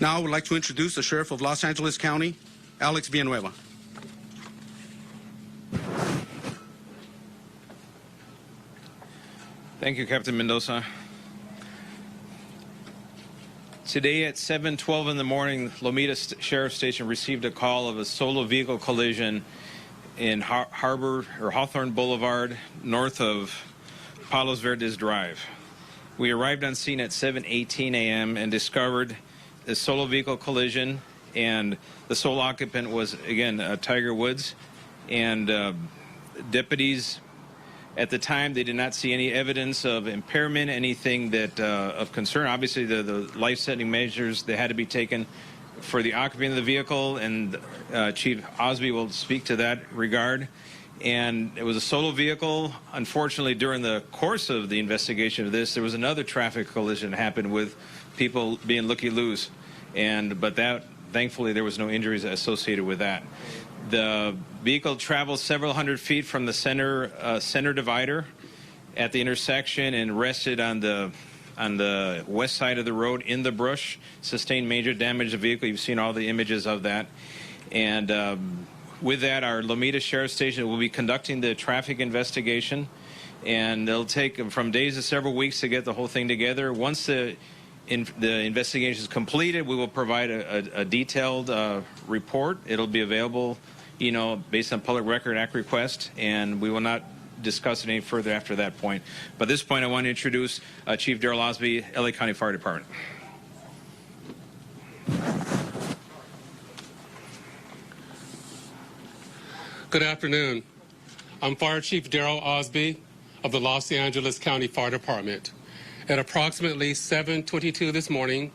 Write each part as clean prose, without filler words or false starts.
Now I would like to introduce the Sheriff of Los Angeles County, Alex Villanueva. Thank you, Captain Mendoza. Today at 7:12 in the morning, Lomita Sheriff Station received a call of a solo vehicle collision in Harbor or Hawthorne Boulevard, north of Palos Verdes Drive. We arrived on scene at 7:18 a.m. and discovered a solo vehicle collision, and the sole occupant was, again, Tiger Woods. And deputies, at the time, they did not see any evidence of impairment, anything that of concern. Obviously, the life-saving measures that had to be taken for the occupant of the vehicle, and Chief Osby will speak to that regard. And it was a solo vehicle. Unfortunately, during the course of the investigation of this, there was another traffic collision that happened with people being looky-loos. But that, thankfully, there was no injuries associated with that. The vehicle traveled several hundred feet from the center divider at the intersection and rested on the west side of the road in the brush, sustained major damage to the vehicle. You've seen all the images of that. And with that, our Lomita Sheriff Station will be conducting the traffic investigation, and it'll take from days to several weeks to get the whole thing together. Once the investigation is completed, we will provide a detailed report. It'll be available, based on Public Record Act request, and we will not discuss it any further after that point. But at this point, I want to introduce Chief Darrell Osby, LA County Fire Department. Good afternoon. I'm Fire Chief Darrell Osby of the Los Angeles County Fire Department. At approximately 7:22 this morning,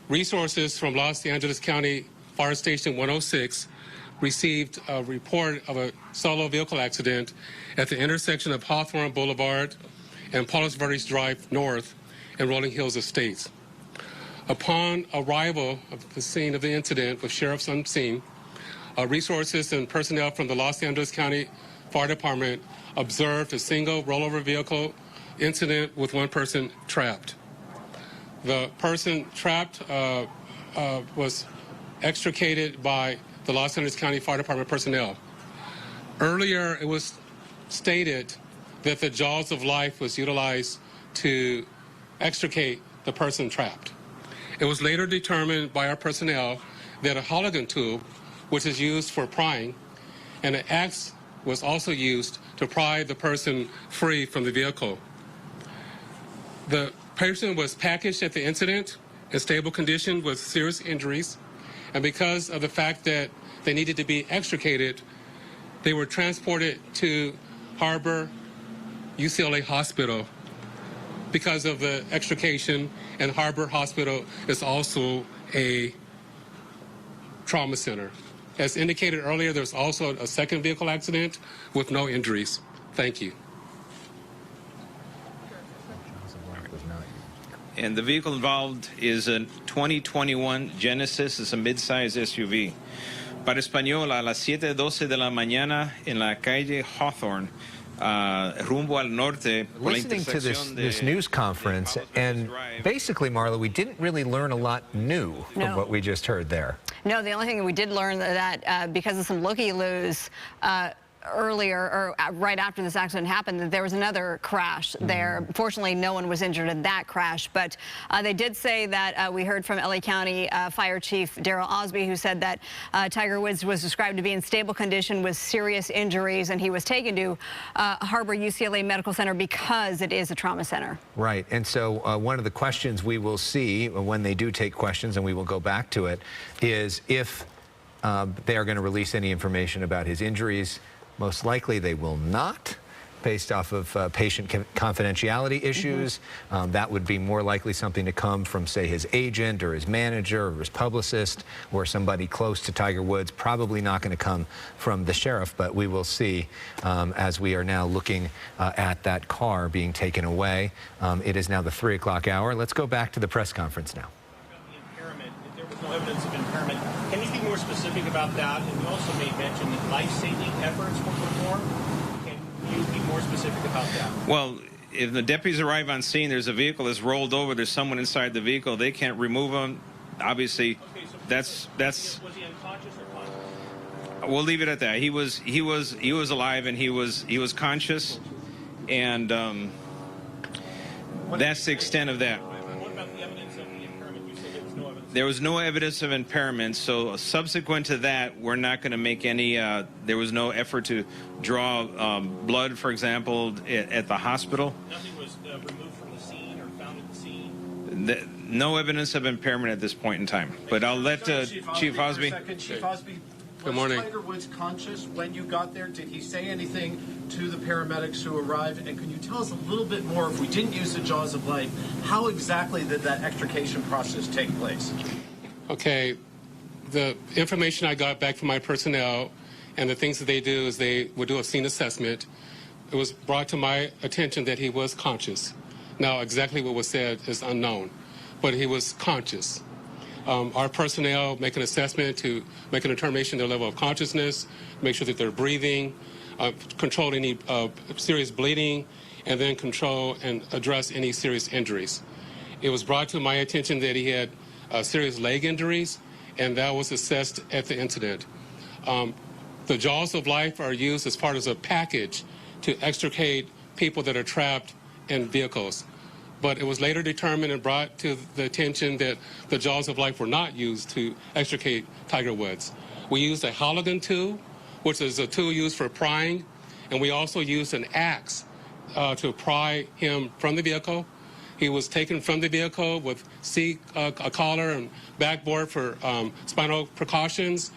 resources from Los Angeles County Fire Station 106 received a report of a solo vehicle accident at the intersection of Hawthorne Boulevard and Palos Verdes Drive North in Rolling Hills Estates. Upon arrival of the scene of the incident with sheriffs on scene, resources and personnel from the Los Angeles County Fire Department observed a single rollover vehicle incident with one person trapped. The person trapped was extricated by the Los Angeles County Fire Department personnel. Earlier, it was stated that the jaws of life was utilized to extricate the person trapped. It was later determined by our personnel that a Halligan tube, which is used for prying, and an axe was also used to pry the person free from the vehicle. The person was packaged at the incident in stable condition with serious injuries, and because of the fact that they needed to be extricated, they were transported to Harbor UCLA Hospital because of the extrication, and Harbor Hospital is also a trauma center. As indicated earlier, there's also a second vehicle accident with no injuries. Thank you. And the vehicle involved is a 2021 Genesis. It's a mid-size SUV. Para Español, a las 7:12 de la mañana en la calle Hawthorne, rumbo al norte. Listening to this news conference, and basically, Marla, we didn't really learn a lot new from what we just heard there. No, the only thing we did learn that because of some looky-loos earlier, or right after this accident happened, that there was another crash there. Fortunately, no one was injured in that crash, but they did say that we heard from LA County Fire Chief Darrell Osby, who said that Tiger Woods was described to be in stable condition with serious injuries, and he was taken to Harbor UCLA Medical Center because it is a trauma center. Right, and so one of the questions we will see when they do take questions, and we will go back to it, is if they are going to release any information about his injuries. Most likely they will not, based off of patient confidentiality issues. That would be more likely something to come from, say, his agent or his manager or his publicist or somebody close to Tiger Woods. Probably not going to come from the sheriff, but we will see as we are now looking at that car being taken away. It is now the 3 o'clock hour. Let's go back to the press conference now. Impairment. If there was no evidence of impairment, can you be more specific about that? And you also made mention that life-saving efforts were performed. Can you be more specific about that? Well, if the deputies arrive on scene, there's a vehicle that's rolled over, there's someone inside the vehicle, they can't remove them obviously, Okay, so that's was he unconscious or conscious? we'll leave it at that. He was alive and he was conscious, and that's the extent of that. What about the evidence of the impairment? You said there was no evidence. There was no evidence of impairment, so subsequent to that, we're not going to make any. There was no effort to draw blood, for example, at the hospital. Nothing was removed from the scene or found at the scene. No evidence of impairment at this point in time. But I'll let Chief Osby. Chief Osby, Good morning. was Tiger Woods conscious when you got there? Did he say anything to the paramedics who arrived? And can you tell us a little bit more, if we didn't use the jaws of life, how exactly did that extrication process take place? Okay, the information I got back from my personnel and the things that they do is they would do a scene assessment. It was brought to my attention that he was conscious. Now, exactly what was said is unknown, but he was conscious. Our personnel make an assessment to make a determination of their level of consciousness, make sure that they're breathing, control any serious bleeding, and then control and address any serious injuries. It was brought to my attention that he had serious leg injuries, and that was assessed at the incident. The jaws of life are used as part of a package to extricate people that are trapped in vehicles. But it was later determined and brought to the attention that the jaws of life were not used to extricate Tiger Woods. We used a Halligan tool, which is a tool used for prying, and we also used an axe to pry him from the vehicle. He was taken from the vehicle with a collar and backboard for spinal precautions.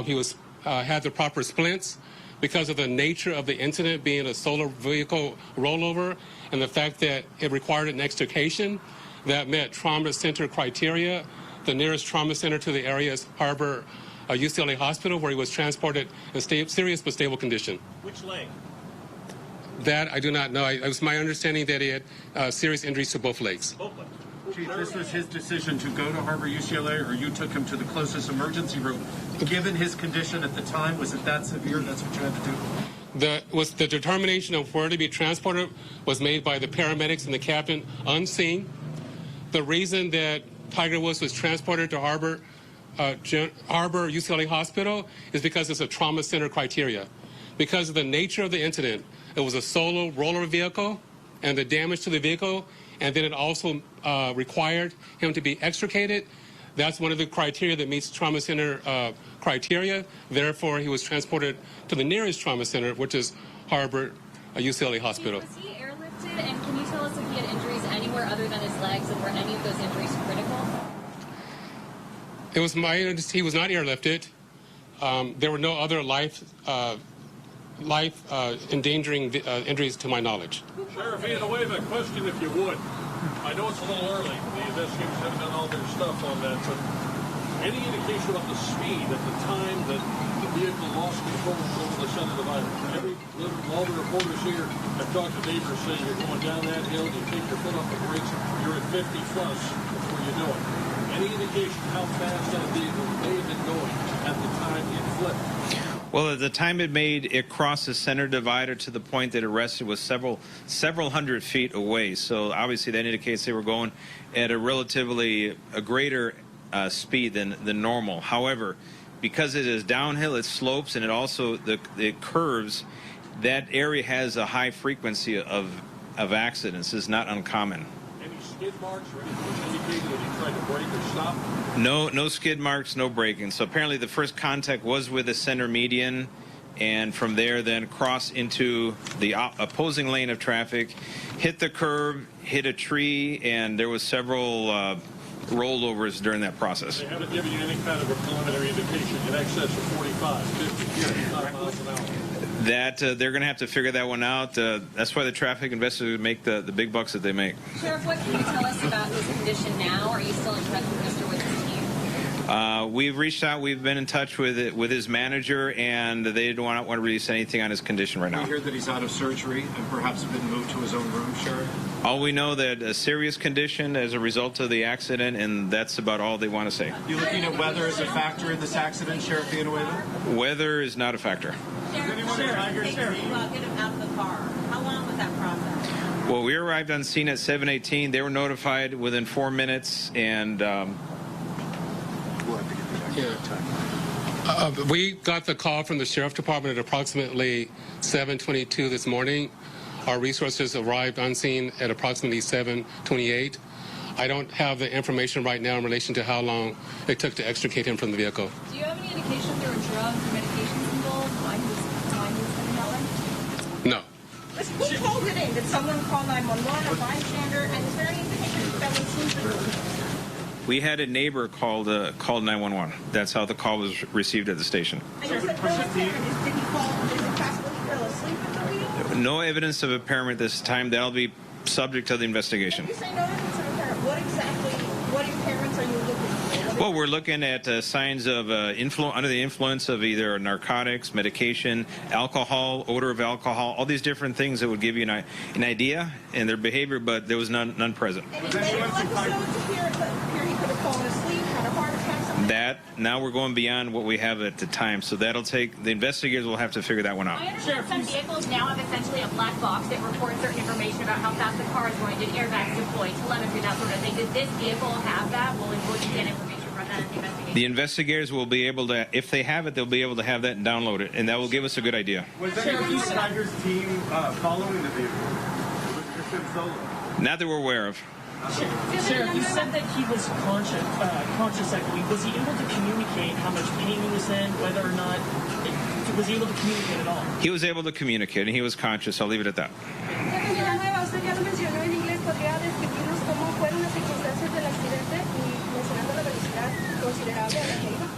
He was had the proper splints. Because of the nature of the incident being a solar vehicle rollover and the fact that it required an extrication that met trauma center criteria, the nearest trauma center to the area is Harbor UCLA Hospital, where he was transported in serious but stable condition. Which leg? That I do not know. It was my understanding that he had serious injuries to both legs. Both legs. Chief, this was his decision to go to Harbor UCLA, or you took him to the closest emergency room. Given his condition at the time, was it that severe? That's what you had to do? The determination of where to be transported was made by the paramedics and the captain unseen. The reason that Tiger Woods was transported to Harbor UCLA Hospital is because it's a trauma center criteria. Because of the nature of the incident, it was a solo roller vehicle and the damage to the vehicle, and then it also required him to be extricated. That's one of the criteria that meets trauma center criteria. Therefore, he was transported to the nearest trauma center, which is Harbor UCLA Hospital. Was he airlifted, and can you tell us if he had injuries anywhere other than his legs, and were any of those injuries critical? It was he was not airlifted. There were no other life-endangering injuries to my knowledge. Sheriff, in a way of a question, if you would. I know it's a little early. The investigators haven't done all their stuff on that, but any indication of the speed at the time that the vehicle lost control over the center divider? All the reporters here have talked to neighbors saying you're going down that hill, you take your foot off the brakes, you're at 50 plus before you know it. Any indication how fast that vehicle may have been going at the time it flipped? Well, at the time it crossed the center divider to the point that it rested was several hundred feet away. So obviously that indicates they were going at a greater speed than normal. However, because it is downhill, it slopes, and it curves. That area has a high frequency of accidents. It's not uncommon. Any skid marks or anything indicating that he tried to brake or stop? No skid marks, no braking. So apparently the first contact was with the center median, and from there then crossed into the opposing lane of traffic, hit the curb, hit a tree, and there was several rollovers during that process. They haven't given you any kind of a preliminary indication in excess of 45, 50, 55 miles an hour. That they're going to have to figure that one out. That's why the traffic investigators make the big bucks that they make. Sheriff, what can you tell us about his condition now? Are you still in touch with Mr. Woods' team? We've reached out. We've been in touch with his manager, and they don't want to release anything on his condition right now. We hear that he's out of surgery and perhaps been moved to his own room, Sheriff? All we know that a serious condition as a result of the accident, and that's about all they want to say. You looking at weather as a factor in this accident, Sheriff Villanueva? Weather is not a factor. Get him out of the car. How long was that process? Well, we arrived on scene at 7:18. They were notified within 4 minutes, and We got the call from the Sheriff Department at approximately 7:22 this morning. Our resources arrived on scene at approximately 7:28. I don't have the information right now in relation to how long it took to extricate him from the vehicle. Do you have any indication there were drugs or medications involved while he was coming that way? No. Who called it in? Did someone call 911, a bystander? And is there any indication that was sleeping? We had a neighbor called 911. That's how the call was received at the station. And you said fell asleep. Did he fall? Is it possible he fell asleep at the wheel? No evidence of impairment this time. That'll be subject to the investigation. You say no evidence of impairment. What impairments are you looking for? Well, we're looking at signs of under the influence of either narcotics, medication, alcohol, odor of alcohol, all these different things that would give you an idea in their behavior, but there was none present. And he he could have fallen asleep, had a heart attack, something. That, now we're going beyond what we have at the time, so that'll take, the investigators will have to figure that one out. I understand some vehicles now have essentially a black box that reports certain information about how fast the car is going, did airbags deploy, telemetry, that sort of thing. Does this vehicle have that? Will you get information from that in the investigation? The investigators will be able to, if they have it, they'll be able to have that and download it, and that will give us a good idea. Was any of Tiger's team following the vehicle? Was it solo? Not that we're aware of. Sheriff, you said that he was conscious, I believe. Was he able to communicate how much pain he was in, whether or not, was he able to communicate at all? He was able to communicate, and he was conscious. I'll leave it at that.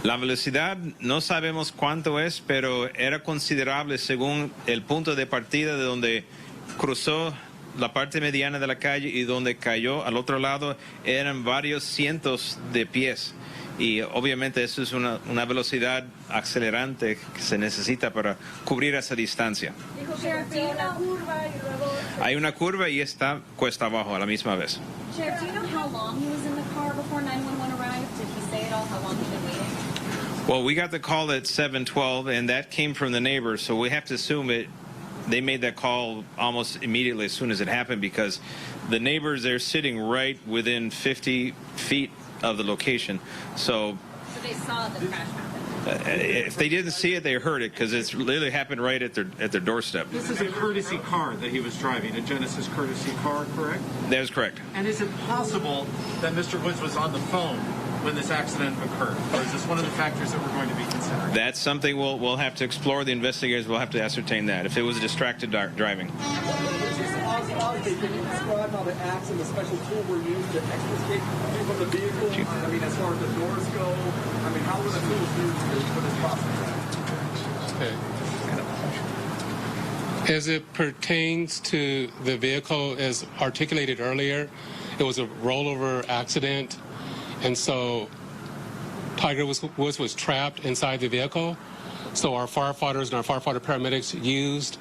La velocidad no sabemos cuánto es, pero era considerable según el punto de partida de donde cruzó la parte mediana de la calle y donde cayó al otro lado eran varios cientos de pies. Y obviamente eso es una velocidad acelerante que se necesita para cubrir esa distancia. Hay una curva y está cuesta abajo a la misma vez. Sheriff, do you know how long he was in the car before 911 arrived? Did he say at all how long he'd been waiting? Well, we got the call at 7:12, and that came from the neighbors, so we have to assume they made that call almost immediately as soon as it happened, because the neighbors, they're sitting right within 50 feet of the location. So they saw the crash happen. If they didn't see it, they heard it, because it's literally happened right at their doorstep. This is a courtesy car that he was driving, a Genesis courtesy car, correct? That is correct. And is it possible that Mr. Woods was on the phone when this accident occurred? Or is this one of the factors that we're going to be considering? That's something we'll have to explore. The investigators will have to ascertain that, if it was distracted driving. Can you describe how the axe and the special tool were used to extricate from the vehicle? I mean, as far as the doors go, I mean, how were the tools used for this process? Okay. As it pertains to the vehicle, as articulated earlier, it was a rollover accident, and so Tiger Woods was trapped inside the vehicle. So our firefighters and our firefighter paramedics used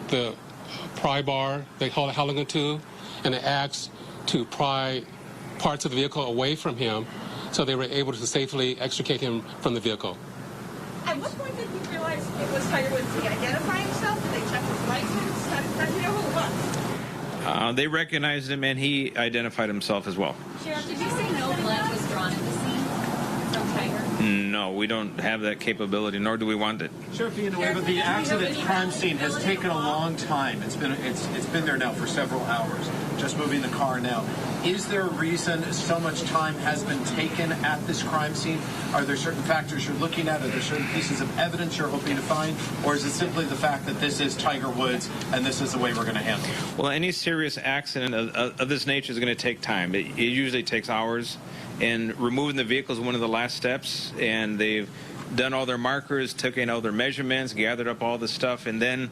the pry bar, they call it Halligan tool, and an axe to pry parts of the vehicle away from him, so they were able to safely extricate him from the vehicle. At what point did he realize it was Tiger Woods? Did he identify himself? Did they check his license? How did you know who it was? They recognized him, and he identified himself as well. Sheriff, did you say no blood was drawn at the scene from Tiger? No, we don't have that capability, nor do we want it. Sheriff Villanueva, the accident crime scene has taken a long time. It's been there now for several hours, just moving the car now. Is there a reason so much time has been taken at this crime scene? Are there certain factors you're looking at? Are there certain pieces of evidence you're hoping to find? Or is it simply the fact that this is Tiger Woods and this is the way we're going to handle it? Well, any serious accident of this nature is going to take time. It usually takes hours, and removing the vehicle is one of the last steps, and they've done all their markers, taken all their measurements, gathered up all the stuff, and then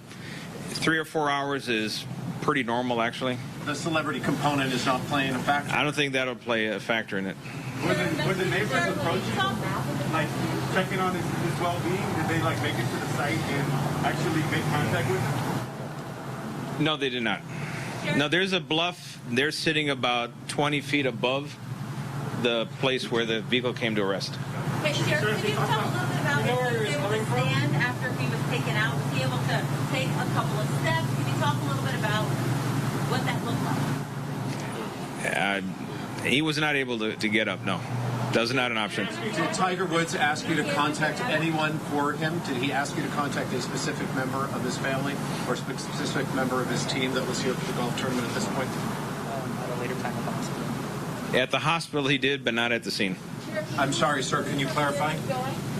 3 or 4 hours is pretty normal, actually. The celebrity component is not playing a factor? I don't think that'll play a factor in it. Would the neighbors approach him, like checking on his well-being? Did they like make it to the site and actually make contact with him? No, they did not. No, there's a bluff. They're sitting about 20 feet above the place where the vehicle came to arrest. Okay, Sheriff, could you talk a little bit about if he was able to stand after he was taken out? Was he able to take a couple of steps? Could you talk a little bit about what that looked like? He was not able to get up, no. That's not an option. Did Tiger Woods ask you to contact anyone for him? Did he ask you to contact a specific member of his family or specific member of his team that was here for the golf tournament at this point? At a later time at the hospital. At the hospital he did, but not at the scene. I'm sorry, sir. Can you clarify?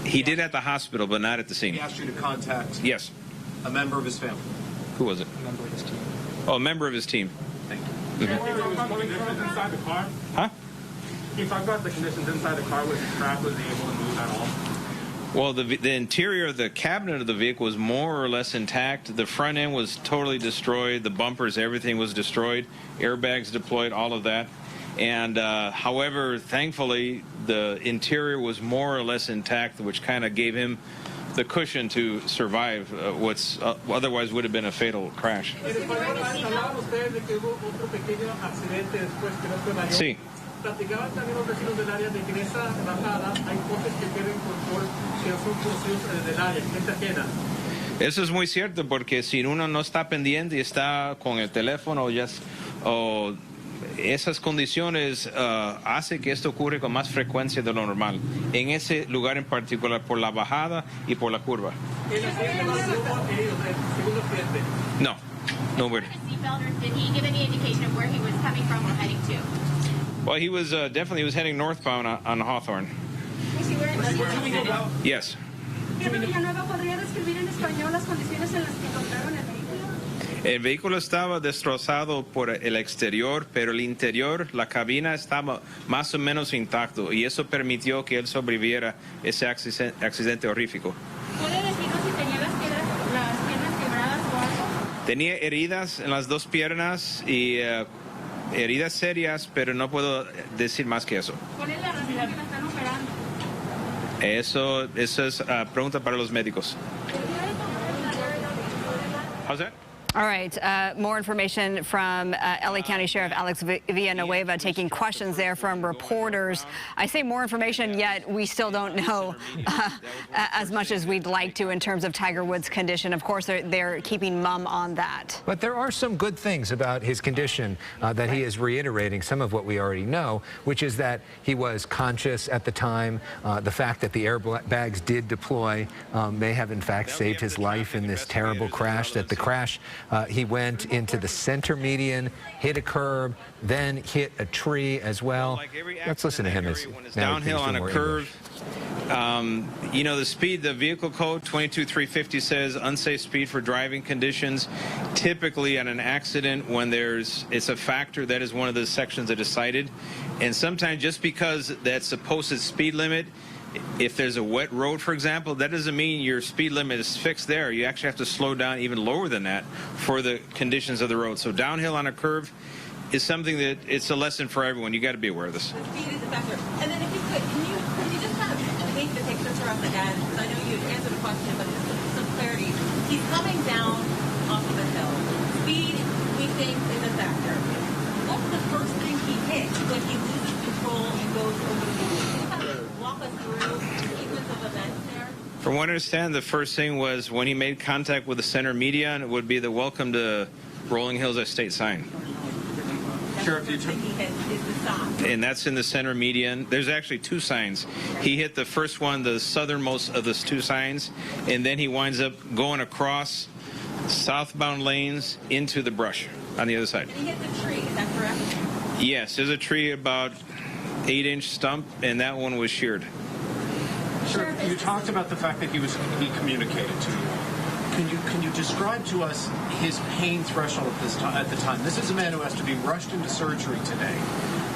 He did at the hospital, but not at the scene. He asked you to contact Yes. a member of his family. Who was it? A member of his team. Oh, a member of his team. Thank you. Inside the car? Huh? Can you talk about the conditions inside the car? Was the strap was he able to move at all? Well, the interior of the cabinet of the vehicle was more or less intact. The front end was totally destroyed. The bumpers, everything was destroyed. Airbags deployed, all of that. And however, thankfully, the interior was more or less intact, which kind of gave him the cushion to survive what's otherwise would have been a fatal crash. Sí. Platicaban también los vecinos del área de que en esa bajada hay coches que pierden control que son conocidos del área, gente ajena. Eso es muy cierto, porque si uno no está pendiente y está con el teléfono o esas condiciones hace que esto ocurre con más frecuencia de lo normal, en ese lugar en particular, por la bajada y por la curva. El accidente no hubo heridos, el segundo accidente. No, no. Did he give any indication of where he was coming from or heading to? Well, he was definitely heading northbound on Hawthorne. Yes. ¿Podría describir en español las condiciones en las que encontraron el vehículo? El vehículo estaba destrozado por el exterior, pero el interior, la cabina estaba más o menos intacto y eso permitió que él sobreviviera ese accidente horrífico. ¿Puede decirnos si tenía las piernas quebradas o algo? Tenía heridas en las dos piernas y heridas serias, pero no puedo decir más que eso. ¿Cuál es la razón que la están operando? Eso es pregunta para los médicos. How's that? All right, more information from LA County Sheriff Alex Villanueva taking questions there from reporters. I say more information, yet we still don't know as much as we'd like to in terms of Tiger Woods' condition. Of course, they're keeping mum on that. But there are some good things about his condition that he is reiterating, some of what we already know, which is that he was conscious at the time. The fact that the airbags did deploy may have, in fact, saved his life in this terrible crash, that the crash he went into the center median, hit a curb, then hit a tree as well. Let's listen to him. As downhill on a curve. You know, the speed, the vehicle code 22350 says unsafe speed for driving conditions. Typically at an accident, when it's a factor, that is one of the sections that is cited. And sometimes just because that's a posted speed limit, if there's a wet road, for example, that doesn't mean your speed limit is fixed there. You actually have to slow down even lower than that for the conditions of the road. So downhill on a curve is something that it's a lesson for everyone. You got to be aware of this. Speed is a factor. And then if you could, can you just kind of paint the picture for us again? Because I know you answered the question, but just some clarity. He's coming down off of a hill. Speed, we think, is a factor. What's the first thing he hits when he loses control and goes over the wall? Can you kind of walk us through the sequence of events there? From what I understand, the first thing was when he made contact with the center median, it would be the welcome to Rolling Hills Estate sign. Sheriff, you took... And that's in the center median. There's actually two signs. He hit the first one, the southernmost of those two signs, and then he winds up going across southbound lanes into the brush on the other side. And he hit the tree, is that correct? Yes, there's a tree about 8-inch stump, and that one was sheared. Sure. You talked about the fact that he communicated to you. Can you describe to us his pain threshold at the time? This is a man who has to be rushed into surgery today,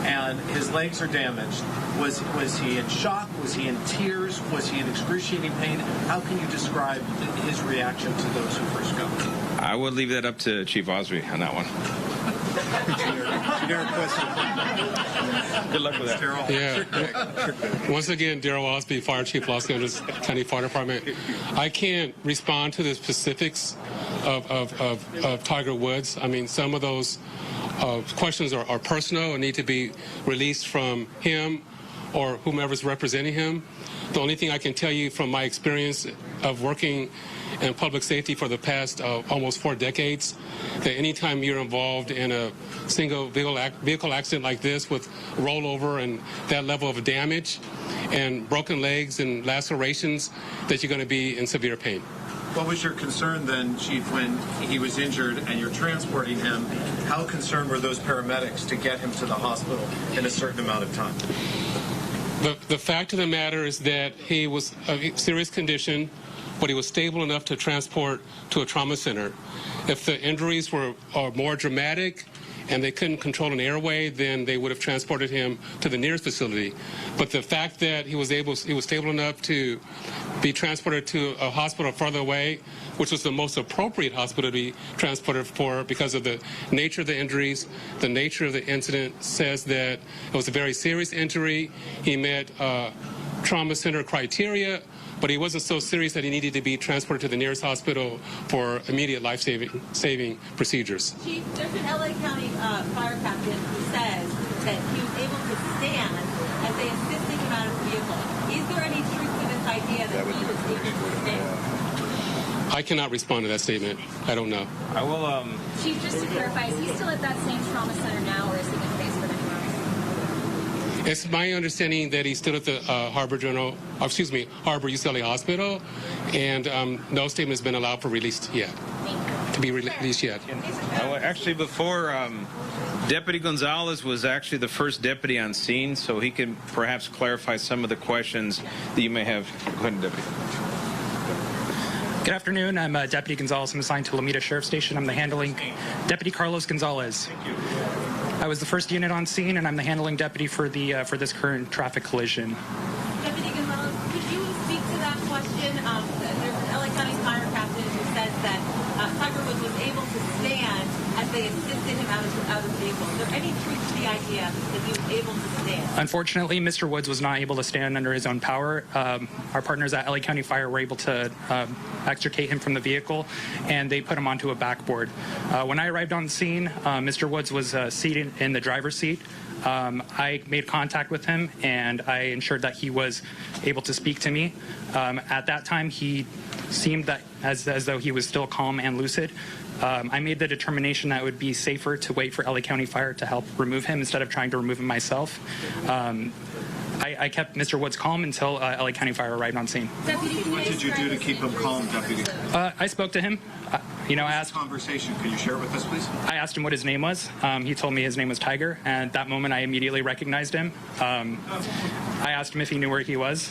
and his legs are damaged. Was he in shock? Was he in tears? Was he in excruciating pain? How can you describe his reaction to those who first go? I would leave that up to Chief Osby on that one. Generic question. Good luck with that. Yeah. Once again, Daryl Osby, Fire Chief, Los Angeles County Fire Department. I can't respond to the specifics of Tiger Woods. I mean, some of those questions are personal and need to be released from him or whomever's representing him. The only thing I can tell you from my experience of working and public safety for the past almost 4 decades, that anytime you're involved in a single vehicle accident like this with rollover and that level of damage and broken legs and lacerations, that you're going to be in severe pain. What was your concern then, Chief, when he was injured and you're transporting him? How concerned were those paramedics to get him to the hospital in a certain amount of time? The fact of the matter is that he was a serious condition, but he was stable enough to transport to a trauma center. If the injuries were more dramatic and they couldn't control an airway, then they would have transported him to the nearest facility. But the fact that he was stable enough to be transported to a hospital farther away, which was the most appropriate hospital to be transported for because of the nature of the injuries, the nature of the incident says that it was a very serious injury. He met trauma center criteria, but he wasn't so serious that he needed to be transported to the nearest hospital for immediate life-saving procedures. Chief, there's an LA County fire captain who says that he was able to stand as they assisted him out of the vehicle. Is there any truth to this idea that he was able to stand? I cannot respond to that statement. I don't know. I will. Chief, just to clarify, is he still at that same trauma center now, or is he being transferred anywhere else? It's my understanding that he's still at the Harbor UCLA Hospital, and no statement has been allowed for release yet. To be released yet. Actually, before Deputy Gonzalez was actually the first deputy on scene, so he can perhaps clarify some of the questions that you may have. Go ahead, Deputy. Good afternoon. I'm Deputy Gonzalez. I'm assigned to Lomita Sheriff Station. I'm the handling Deputy Carlos Gonzalez. I was the first unit on scene, and I'm the handling deputy for this current traffic collision. Deputy Gonzalez, could you speak to that question? There's an LA County fire captain who says that Tiger Woods was able to stand as they assisted him out of the vehicle. Is there any truth to the idea that he was able to stand? Unfortunately, Mr. Woods was not able to stand under his own power. Our partners at LA County Fire were able to extricate him from the vehicle, and they put him onto a backboard. When I arrived on the scene, Mr. Woods was seated in the driver's seat. I made contact with him, and I ensured that he was able to speak to me. At that time, he seemed that as though he was still calm and lucid. I made the determination that it would be safer to wait for LA County Fire to help remove him instead of trying to remove him myself. I kept Mr. Woods calm until LA County Fire arrived on scene. What did you do to keep him calm, Deputy? I spoke to him. I asked. Conversation. Can you share it with us, please? I asked him what his name was. He told me his name was Tiger, and at that moment I immediately recognized him. I asked him if he knew where he was,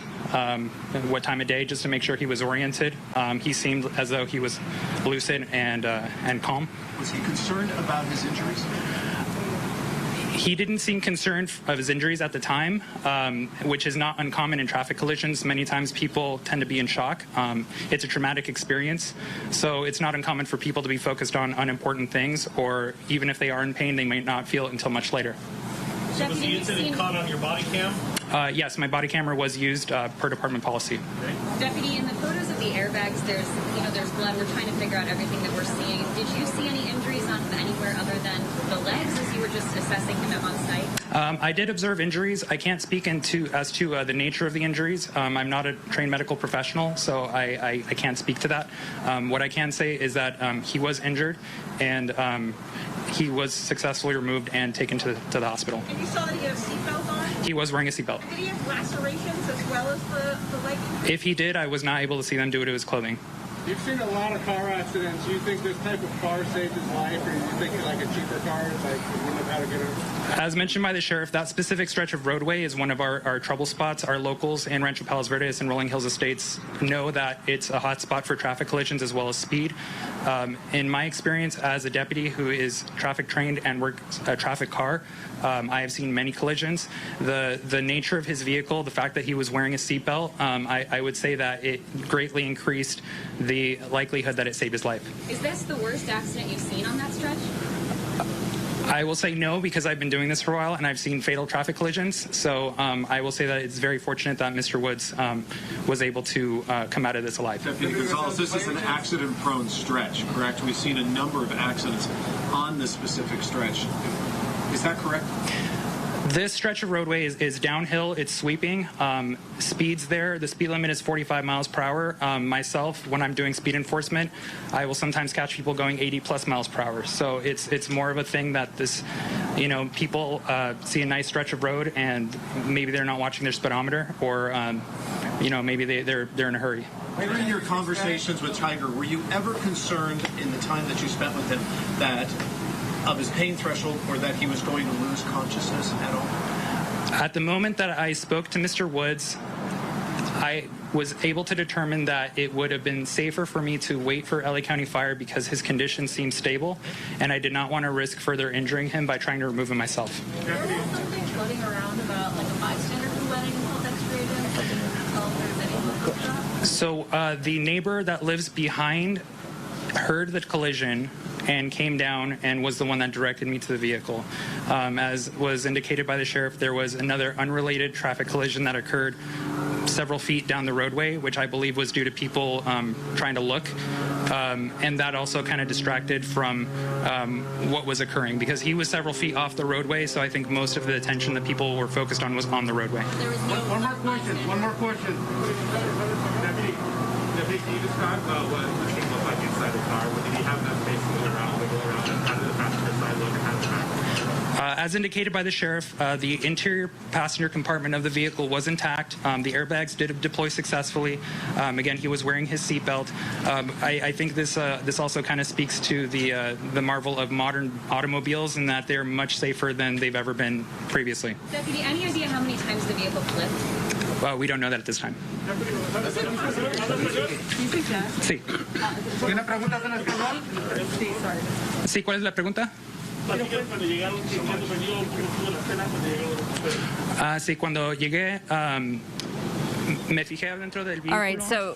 what time of day, just to make sure he was oriented. He seemed as though he was lucid and calm. Was he concerned about his injuries? He didn't seem concerned of his injuries at the time, which is not uncommon in traffic collisions. Many times people tend to be in shock. It's a traumatic experience, so it's not uncommon for people to be focused on unimportant things, or even if they are in pain, they might not feel it until much later. So was the incident caught on your body cam? Yes, my body camera was used per department policy. Deputy, in the photos of the airbags, there's blood. We're trying to figure out everything that we're seeing. Did you see any injuries on anywhere other than the legs as you were just assessing him on site? I did observe injuries. I can't speak as to the nature of the injuries. I'm not a trained medical professional, so I can't speak to that. What I can say is that he was injured, and he was successfully removed and taken to the hospital. And you saw that he had a seatbelt on? He was wearing a seatbelt. Did he have lacerations as well as the leg injury? If he did, I was not able to see them due to his clothing. You've seen a lot of car accidents. Do you think this type of car saved his life, or do you think like a cheaper car wouldn't have had to get him? As mentioned by the sheriff, that specific stretch of roadway is one of our trouble spots. Our locals in Rancho Palos Verdes and Rolling Hills Estates know that it's a hot spot for traffic collisions as well as speed. In my experience as a deputy who is traffic trained and works a traffic car, I have seen many collisions. The nature of his vehicle, the fact that he was wearing a seatbelt, I would say that it greatly increased the likelihood that it saved his life. Is this the worst accident you've seen on that stretch? I will say no, because I've been doing this for a while and I've seen fatal traffic collisions. So I will say that it's very fortunate that Mr. Woods was able to come out of this alive. Deputy Gonzalez, this is an accident-prone stretch, correct? We've seen a number of accidents on this specific stretch. Is that correct? This stretch of roadway is downhill. It's sweeping. Speeds there. The speed limit is 45 miles per hour. Myself, when I'm doing speed enforcement, I will sometimes catch people going 80 plus miles per hour. So it's more of a thing that this, people see a nice stretch of road and maybe they're not watching their speedometer, or maybe they're in a hurry. During your conversations with Tiger, were you ever concerned in the time that you spent with him that of his pain threshold, or that he was going to lose consciousness at all? At the moment that I spoke to Mr. Woods, I was able to determine that it would have been safer for me to wait for LA County Fire because his condition seemed stable, and I did not want to risk further injuring him by trying to remove him myself. There was something floating around about like a bystander who went and helped extradite him. I didn't tell if there's anything like that. So the neighbor that lives behind heard the collision and came down and was the one that directed me to the vehicle. As was indicated by the sheriff, there was another unrelated traffic collision that occurred several feet down the roadway, which I believe was due to people trying to look. And that also kind of distracted from what was occurring, because he was several feet off the roadway, so I think most of the attention that people were focused on was on the roadway. There was no One more question. Deputy, can you describe what the scene looked like inside the car? Did he have enough space to move around, wiggle around, and how did the passenger side look, and how did the back look? As indicated by the sheriff, the interior passenger compartment of the vehicle was intact. The airbags did deploy successfully. Again, he was wearing his seatbelt. I think this also kind of speaks to the marvel of modern automobiles, in that they're much safer than they've ever been previously. Deputy, any idea how many times the vehicle flipped? Well, we don't know that at this time. Sí. ¿Tiene preguntas en español? Sí, ¿cuál es la pregunta? Sí, cuando llegué, me fijé dentro del vehículo. All right, so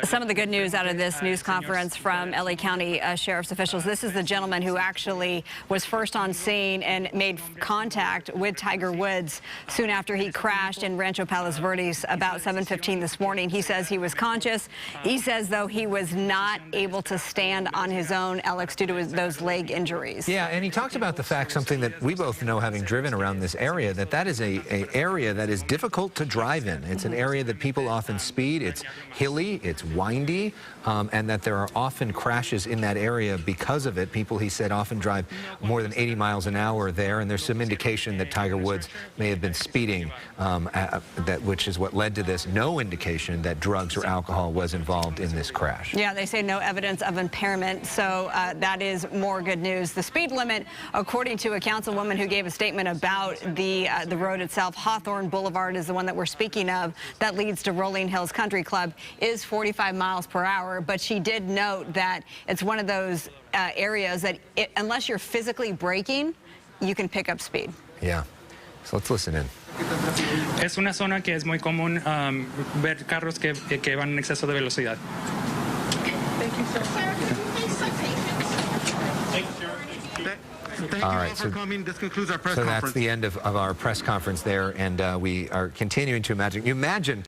some of the good news out of this news conference from LA County Sheriff's officials. This is the gentleman who actually was first on scene and made contact with Tiger Woods soon after he crashed in Rancho Palos Verdes about 7:15 this morning. He says he was conscious. He says, though, he was not able to stand on his own, Alex, due to those leg injuries. Yeah, and he talked about the fact, something that we both know, having driven around this area, that is a area that is difficult to drive in. It's an area that people often speed. It's hilly, it's windy, and that there are often crashes in that area because of it. People, he said, often drive more than 80 miles an hour there, and there's some indication that Tiger Woods may have been speeding, which is what led to this. No indication that drugs or alcohol was involved in this crash. Yeah, they say no evidence of impairment, so that is more good news. The speed limit, according to a councilwoman who gave a statement about the road itself, Hawthorne Boulevard is the one that we're speaking of, that leads to Rolling Hills Country Club, is 45 miles per hour. But she did note that it's one of those areas that unless you're physically braking, you can pick up speed. Yeah, so let's listen in. Es una zona que es muy común ver carros que van en exceso de velocidad. Thank you, sir. Thank you all for coming. This concludes our press So conference. that's the end of our press conference there, and we are continuing to imagine. You imagine